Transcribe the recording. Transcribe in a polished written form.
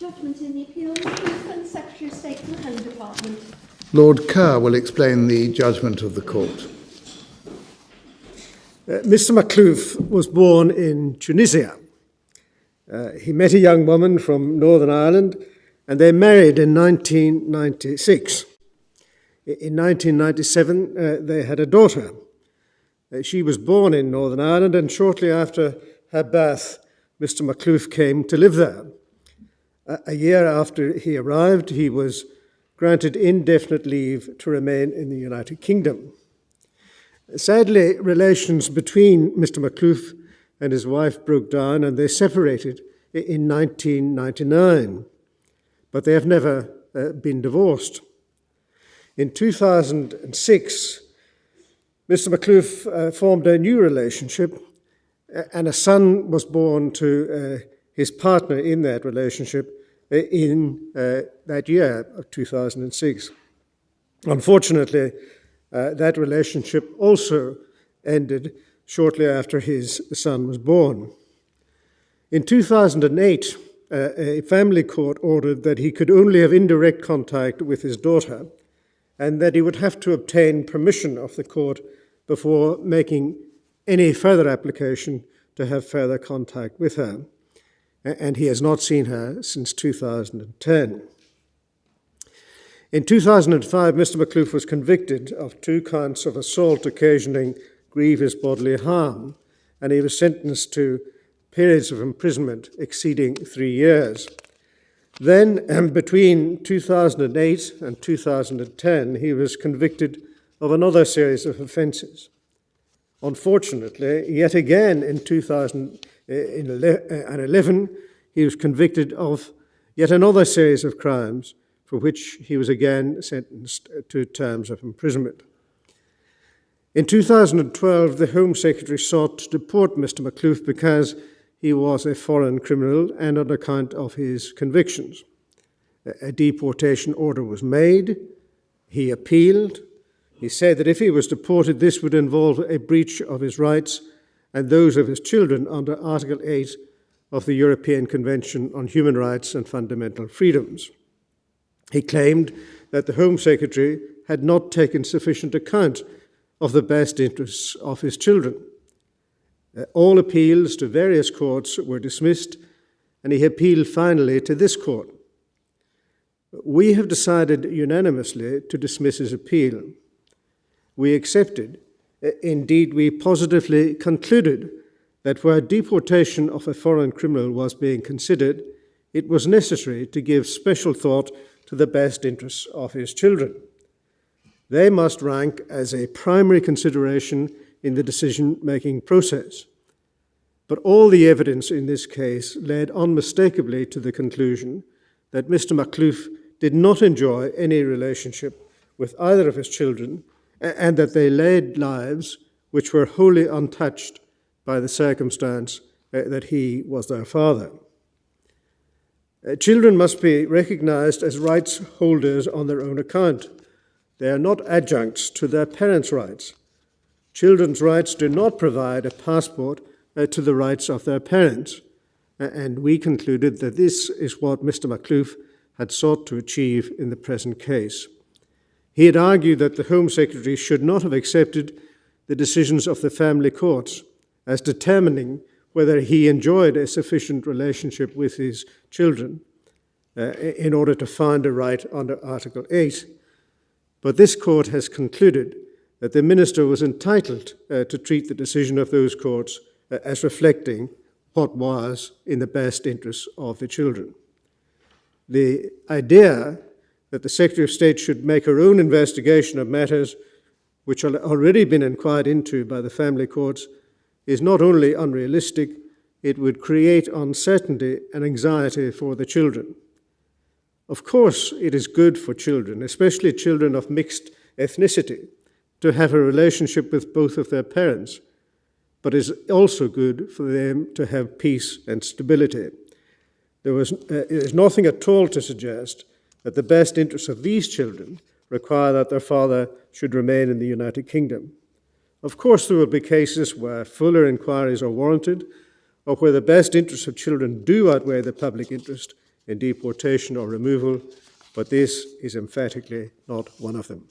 Judgment in the appeal. Makhlouf and Secretary of State for the Home Department. Lord Kerr will explain the judgment of the court. Mr. Makhlouf was born in Tunisia. He met a young woman from Northern Ireland and they married in 1996. In 1997, they had a daughter. She was born in Northern Ireland, and shortly after her birth, Mr. Makhlouf came to live there. A year after he arrived, he was granted indefinite leave to remain in the United Kingdom. Sadly, relations between Mr. Makhlouf and his wife broke down, and they separated in 1999. But they have never been divorced. In 2006, Mr. Makhlouf formed a new relationship, and a son was born to his partner in that relationship in that year of 2006. Unfortunately, that relationship also ended shortly after his son was born. In 2008, a family court ordered that he could only have indirect contact with his daughter and that he would have to obtain permission of the court before making any further application to have further contact with her. And he has not seen her since 2010. In 2005, Mr. Makhlouf was convicted of 2 counts of assault occasioning grievous bodily harm, and he was sentenced to periods of imprisonment exceeding 3 years. Then, between 2008 and 2010, he was convicted of another series of offences. Unfortunately, yet again in 2011, he was convicted of yet another series of crimes for which he was again sentenced to terms of imprisonment. In 2012, the Home Secretary sought to deport Mr. Makhlouf because he was a foreign criminal and on account of his convictions. A deportation order was made. He appealed. He said that if he was deported, this would involve a breach of his rights and those of his children under Article 8 of the European Convention on Human Rights and Fundamental Freedoms. He claimed that the Home Secretary had not taken sufficient account of the best interests of his children. All appeals to various courts were dismissed, and he appealed finally to this court. We have decided unanimously to dismiss his appeal. We accepted, indeed we positively concluded, that where deportation of a foreign criminal was being considered, it was necessary to give special thought to the best interests of his children. They must rank as a primary consideration in the decision-making process. But all the evidence in this case led unmistakably to the conclusion that Mr. Makhlouf did not enjoy any relationship with either of his children and that they led lives which were wholly untouched by the circumstance that he was their father. Children must be recognized as rights holders on their own account. They are not adjuncts to their parents' rights. Children's rights do not provide a passport to the rights of their parents, and we concluded that this is what Mr. Makhlouf had sought to achieve in the present case. He had argued that the Home Secretary should not have accepted the decisions of the family courts as determining whether he enjoyed a sufficient relationship with his children in order to find a right under Article 8. But this court has concluded that the minister was entitled to treat the decision of those courts as reflecting what was in the best interests of the children. The idea that the Secretary of State should make her own investigation of matters which have already been inquired into by the family courts is not only unrealistic, it would create uncertainty and anxiety for the children. Of course, it is good for children, especially children of mixed ethnicity, to have a relationship with both of their parents, but it is also good for them to have peace and stability. There is nothing at all to suggest that the best interests of these children require that their father should remain in the United Kingdom. Of course, there will be cases where fuller inquiries are warranted, or where the best interests of children do outweigh the public interest in deportation or removal, but this is emphatically not one of them.